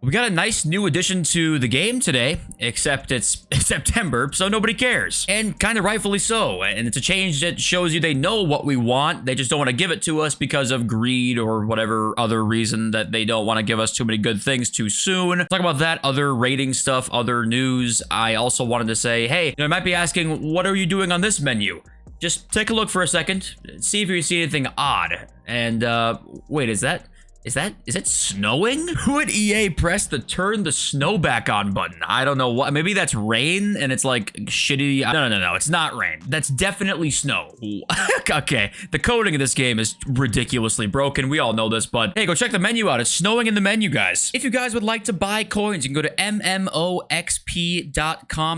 We got a nice new addition to the game today, except it's September, so nobody cares. And kind of rightfully so. And it's a change that shows you they know what we want. They just don't want to give it to us because of greed or whatever other reason that they don't want to give us too many good things too soon. Talk about that, other rating stuff, other news. I also wanted to say, hey, you might be asking, what are you doing on this menu? Just take a look for a second, see if you see anything odd. And wait, is it snowing? Who at EA pressed the turn the snow back on button? I don't know what. Maybe that's rain and it's like shitty. No. It's not rain. That's definitely snow. Okay. The coding of this game is ridiculously broken. We all know this, but hey, go check the menu out. It's snowing in the menu, guys. If you guys would like to buy coins, you can go to MMOXP.com.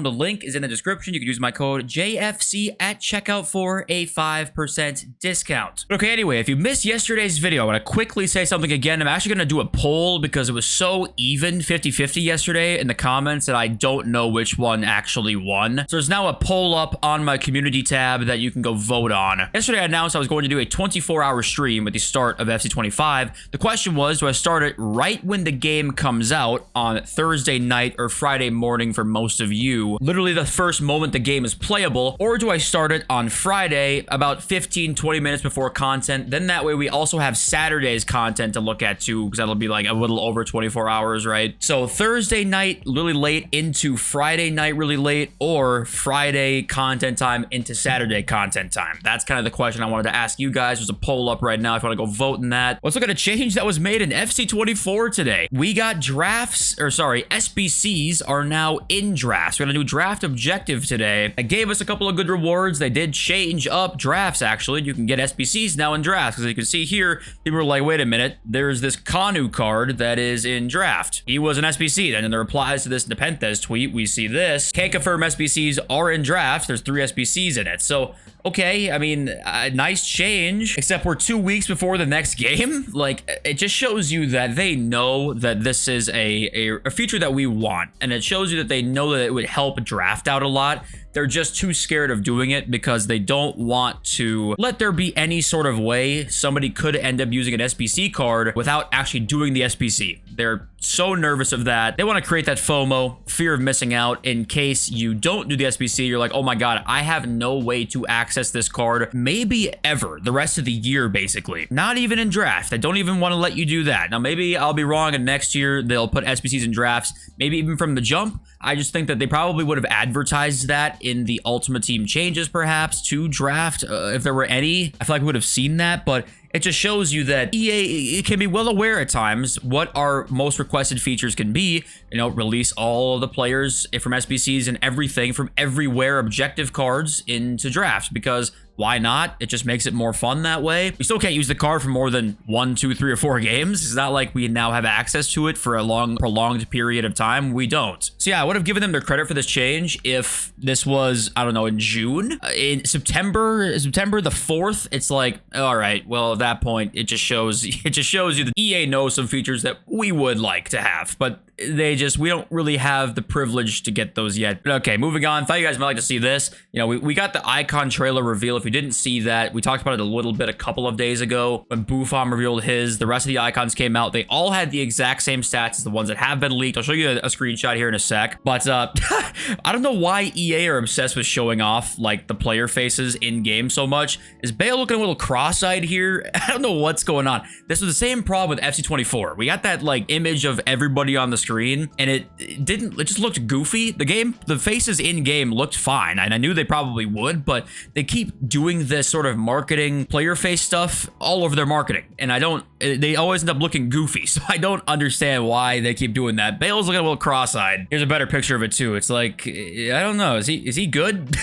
The link is in the description. You can use my code JFC at checkout for a 5% discount. Okay, anyway, if you missed yesterday's video, I want to quickly say something again. I'm actually going to do a poll because it was so even 50-50 yesterday in the comments that I don't know which one actually won. So there's now a poll up on my community tab that you can go vote on. Yesterday I announced I was going to do a 24-hour stream with the start of FC25. The question was, do I start it right when the game comes out on Thursday night or Friday morning for most of you, literally the first moment the game is playable, or do I start it on Friday about 15-20 minutes before content? Then that way we also have Saturday's content to look at too, because that'll be like a little over 24 hours, right? So Thursday night really late into Friday night really late, or Friday content time into Saturday content time. That's kind of the question I wanted to ask you guys. There's a poll up right now if you want to go vote in that. Let's look at a change that was made in FC24 today. We got drafts, or sorry, SBCs are now in drafts. We're gonna do draft objective today. It gave us a couple of good rewards. They did change up drafts, actually. You can get SBCs now in drafts, because you can see here, people are like, wait a minute, there's this Kanu card that is in draft. He was an SBC. And in the replies to this Nepenthes tweet, we see this. Can't confirm SBCs are in draft. There's 3 SBCs in it. So, okay, I mean, a nice change, except we're 2 weeks before the next game. Like, it just shows you that they know that this is a feature that we want. And it shows you that they know that it would help draft out a lot. They're just too scared of doing it because they don't want to let there be any sort of way somebody could end up using an SBC card without actually doing the SBC. They're so nervous of that. They want to create that FOMO, fear of missing out, in case you don't do the SBC. You're like, oh my God, I have no way to access this card, maybe ever, the rest of the year, basically. Not even in draft. They don't even want to let you do that. Now, maybe I'll be wrong, and next year they'll put SBCs in drafts, maybe even from the jump. I just think that they probably would have advertised that in the Ultimate Team changes, perhaps, to draft, if there were any. I feel like we would have seen that, but it just shows you that EA can be well aware at times what our most requested features can be. You know, release all of the players from SBCs and everything from everywhere objective cards into draft, because why not? It just makes it more fun that way. We still can't use the card for more than 1, 2, 3, or 4 games. It's not like we now have access to it for a long, prolonged period of time. We don't. So yeah, I would have given them their credit for this change if this was, I don't know, in June. In September the 4th, it's like, all right, well, at that point, it just shows you that EA knows some features that we would like to have, but we don't really have the privilege to get those yet. But okay, moving on. Thought you guys might like to see this. You know, we got the icon trailer reveal. If you didn't see that, we talked about it a little bit a couple of days ago when Buffon revealed his. The rest of the icons came out. They all had the exact same stats as the ones that have been leaked. I'll show you a screenshot here in a sec. But I don't know why EA are obsessed with showing off like the player faces in game so much. Is Bale looking a little cross-eyed here? I don't know what's going on. This was the same problem with FC24. We got that like image of everybody on the screen, and it just looked goofy. The faces in game looked fine, and I knew they probably would, but they keep doing this sort of marketing player face stuff all over their marketing, and they always end up looking goofy, so I don't understand why they keep doing that. Bale's looking a little cross-eyed. Here's a better picture of it too. It's like, I don't know, is he good?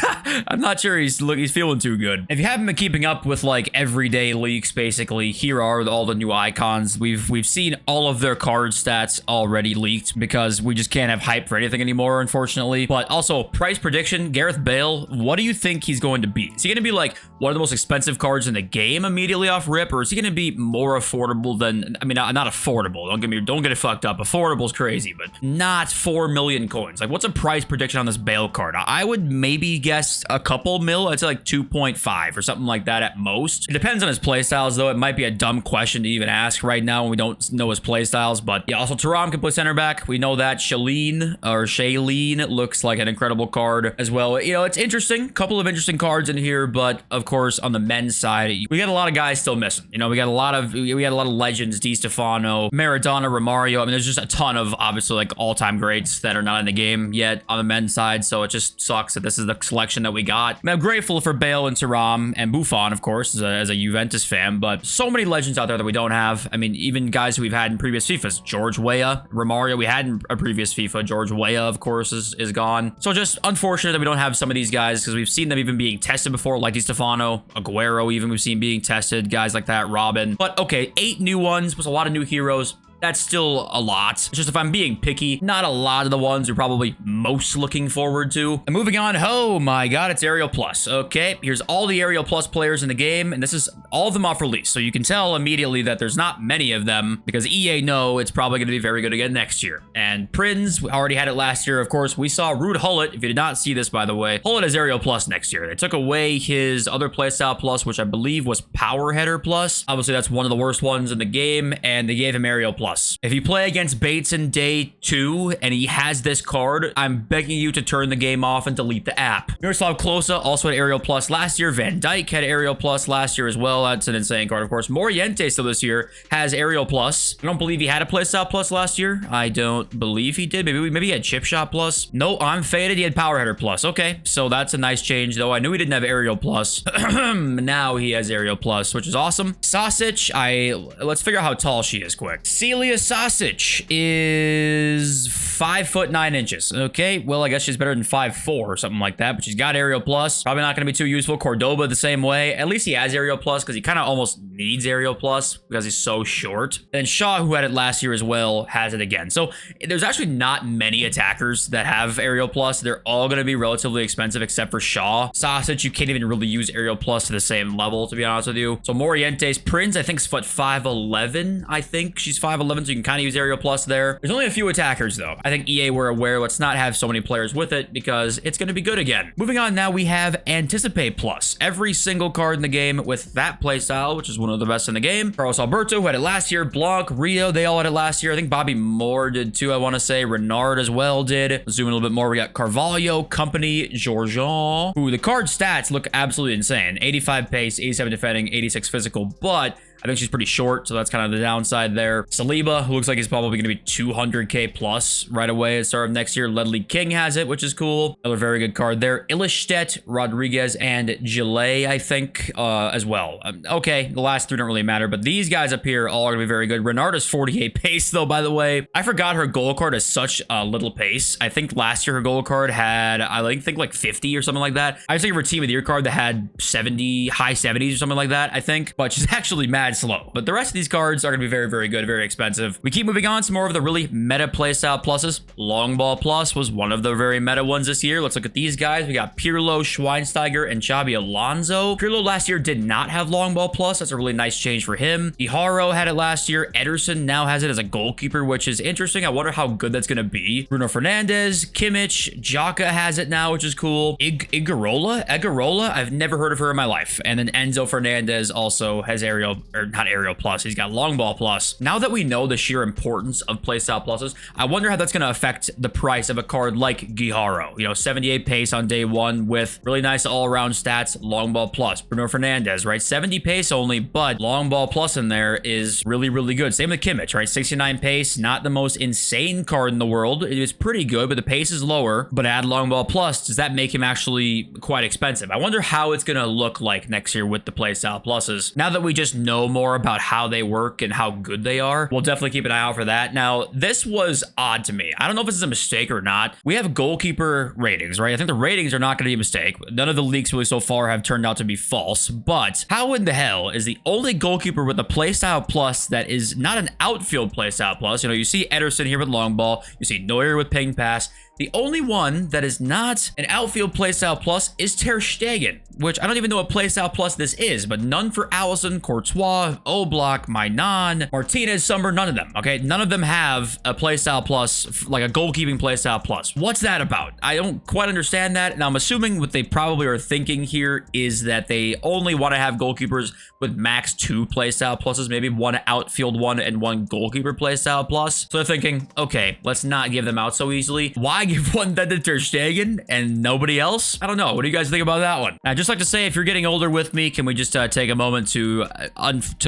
I'm not sure he's feeling too good. If you haven't been keeping up with like everyday leaks, basically, here are all the new icons. We've seen all of their card stats already leaked because we just can't have hype for anything anymore, unfortunately. But also, price prediction, Gareth Bale, what do you think he's going to be? Is he going to be like one of the most expensive cards in the game immediately off rip, or is he going to be more affordable than, I mean, not affordable, don't get it fucked up. Affordable is crazy, but not 4 million coins. Like, what's a price prediction on this Bale card? I would maybe guess a couple mil. I'd say like 2.5 or something like that at most. It depends on his playstyles, though. It might be a dumb question to even ask right now when we don't know his playstyles. But yeah, also Thuram can play center back. pack. We know that Shailene looks like an incredible card as well. You know, it's interesting. Couple of interesting cards in here, but of course, on the men's side, we got a lot of guys still missing. You know, we got a lot of legends, Di Stefano, Maradona, Romario. I mean, there's just a ton of obviously like all-time greats that are not in the game yet on the men's side. So it just sucks that this is the selection that we got. I mean, I'm grateful for Bale and Thuram and Buffon, of course, as a Juventus fan, but so many legends out there that we don't have. I mean, even guys who we've had in previous FIFAs. George Weah, Romario, we had in a previous FIFA. George Weah, of course, is gone. So just unfortunate that we don't have some of these guys because we've seen them even being tested before, like Di Stefano, Aguero, even we've seen being tested, guys like that, Robin. But okay, 8 new ones was a lot of new heroes. That's still a lot. It's just if I'm being picky, not a lot of the ones you're probably most looking forward to. And moving on, oh my god, it's Ariel Plus. Okay, here's all the Ariel Plus players in the game, and this is all of them off release. So you can tell immediately that there's not many of them because EA know it's probably going to be very good again next year. And Prinz, we already had it last year. Of course, we saw Ruud Gullit. If you did not see this, by the way, Gullit is Ariel Plus next year. They took away his other playstyle plus, which I believe was Power Header Plus. Obviously, that's one of the worst ones in the game, and they gave him Ariel Plus. If you play against Bates in day 2 and he has this card, I'm begging you to turn the game off and delete the app. Miroslav Klose also had Ariel Plus last year. Van Dijk had Ariel Plus last year as well. That's an insane card, of course. Moriente still this year has Ariel Plus. I don't believe he had a playstyle plus last year. I don't believe he did. Maybe he had Chip Shot Plus. No, I'm faded. He had Power Header Plus. Okay, so that's a nice change, though. I knew he didn't have Ariel Plus. Now he has Ariel Plus, which is awesome. Sasic, let's figure out how tall she is quick. Celia Sasic is 5'9". Okay, well, I guess she's better than 5'4" or something like that, but she's got Ariel Plus. Probably not going to be too useful. Cordoba the same way. At least he has Ariel Plus because he kind of almost needs Ariel Plus because he's so short. And Shaw, who had it last year as well, has it again. So there's actually not many attackers that have Ariel Plus. They're all going to be relatively expensive except for Shaw. Sasic, you can't even really use Ariel Plus to the same level, to be honest with you. So Moriente's Prinz, I think, is 5'11". I think she's 5'11", so you can kind of use Ariel Plus there. There's only a few attackers, though. I think EA were aware, let's not have so many players with it because it's going to be good again. Moving on, now we have Anticipate Plus. Every single card in the game with that playstyle, which is one of the best in the game. Carlos Alberto, who had it last year. Blanc, Rio, they all had it last year. I think Bobby Moore did too, I want to say. Renard as well did. Zoom in a little bit more. We got Carvalho, Company, Georgian. Ooh, the card stats look absolutely insane. 85 pace, 87 defending, 86 physical, but I think she's pretty short, so that's kind of the downside there. Saliba, who looks like he's probably going to be 200k plus right away at the start of next year. Ledley King has it, which is cool. Another very good card there. Illistedt, Rodriguez, and Gillet, I think, as well. Okay, the last 3 don't really matter, but these guys up here all are going to be very good. Renarda's 48 pace, though, by the way. I forgot her goal card has such a little pace. I think last year her goal card had, I think like 50 or something like that. I just think of her Team of the Year card that had 70, high 70s or something like that, I think. But she's actually mad slow. But the rest of these cards are going to be very, very good, very expensive. We keep moving on to more of the really meta playstyle pluses. Long Ball Plus was one of the very meta ones this year. Let's look at these guys. We got Pirlo, Schweinsteiger, and Xabi Alonso. Pirlo last year did not have Long Ball Plus. That's a really nice change for him. Iharo had it last year. Ederson now has it as a goalkeeper, which is interesting. I wonder how good that's going to be. Bruno Fernandes, Kimmich, Xhaka has it now, which is cool. Igarola, I've never heard of her in my life. And then Enzo Fernandez also has not Ariel Plus. He's got Long Ball Plus. Now that we know the sheer importance of playstyle pluses, I wonder how that's going to affect the price of a card like Guijarro. You know, 78 pace on day 1 with really nice all-around stats, Long Ball Plus. Bruno Fernandes, right? 70 pace only, but Long Ball Plus in there is really, really good. Same with Kimmich, right? 69 pace, not the most insane card in the world. It is pretty good, but the pace is lower. But add Long Ball Plus, does that make him actually quite expensive? I wonder how it's going to look like next year with the playstyle pluses. Now that we just know more about how they work and how good they are, we'll definitely keep an eye out for that. Now, this was odd to me. I don't know if this is a mistake or not. We have goalkeeper ratings, right? I think the ratings are not going to be a mistake. None of the leaks really so far have turned out to be false, but how in the hell is the only goalkeeper with a playstyle plus that is not an outfield playstyle plus? You know, you see Ederson here with long ball, you see Neuer with ping pass, The only one that is not an outfield playstyle plus is Ter Stegen, which I don't even know what playstyle plus this is, but none for Allison, Courtois, Oblak, Mainan, Martinez, Summer, none of them, okay? None of them have a playstyle plus, like a goalkeeping playstyle plus. What's that about? I don't quite understand that, and I'm assuming what they probably are thinking here is that they only want to have goalkeepers with max 2 playstyle pluses, maybe 1 outfield one and 1 goalkeeper playstyle plus. So they're thinking, okay, let's not give them out so easily. Why give one then to Ter Stegen and nobody else? I don't know. What do you guys think about that one? I'd just like to say, if you're getting older with me, can we just take a moment to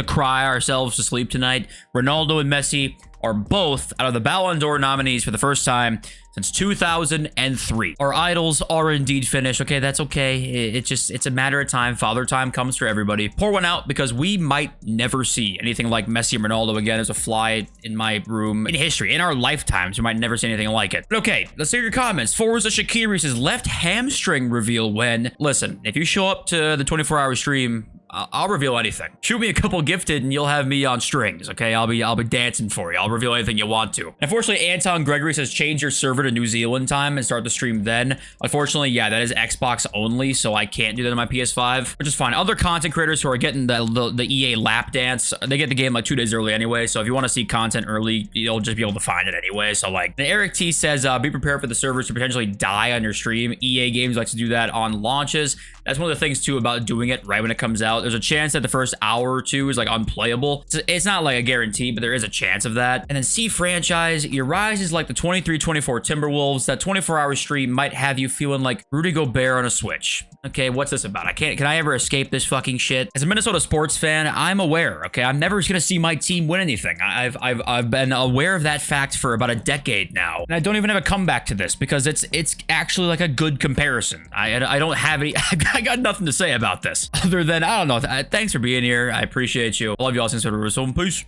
cry ourselves to sleep tonight? Ronaldo and Messi are both out of the Ballon d'Or nominees for the first time since 2003. Our idols are indeed finished. Okay, that's okay. It's a matter of time. Father time comes for everybody. Pour one out because we might never see anything like Messi and Ronaldo again. There's a fly in my room in history. In our lifetimes, we might never see anything like it. But okay, let's hear your comments. Forza Shaqiri says left hamstring reveal when. Listen, if you show up to the 24-hour stream, I'll reveal anything. Shoot me a couple gifted and you'll have me on strings, okay? I'll be dancing for you. I'll reveal anything you want to. Unfortunately, Anton Gregory says change your server to New Zealand time and start the stream then. Unfortunately, yeah, that is Xbox only, so I can't do that on my PS5, which is fine. Other content creators who are getting the EA lap dance, they get the game like 2 days early anyway, so if you want to see content early, you'll just be able to find it anyway. So like, and Eric T says, be prepared for the servers to potentially die on your stream. EA Games likes to do that on launches. That's one of the things too about doing it right when it comes out. There's a chance that the first hour or two is like unplayable. It's not like a guarantee, but there is a chance of that. And then C franchise, your rise is like the 23-24 Timberwolves. That 24-hour stream might have you feeling like Rudy Gobert on a Switch. Okay, what's this about? Can I ever escape this fucking shit? As a Minnesota sports fan, I'm aware, okay? I'm never gonna see my team win anything. I've been aware of that fact for about a decade now. And I don't even have a comeback to this because it's actually like a good comparison. I don't have any, I got nothing to say about this other than, I don't know. Thanks for being here. I appreciate you. I love you all since ever. So peace.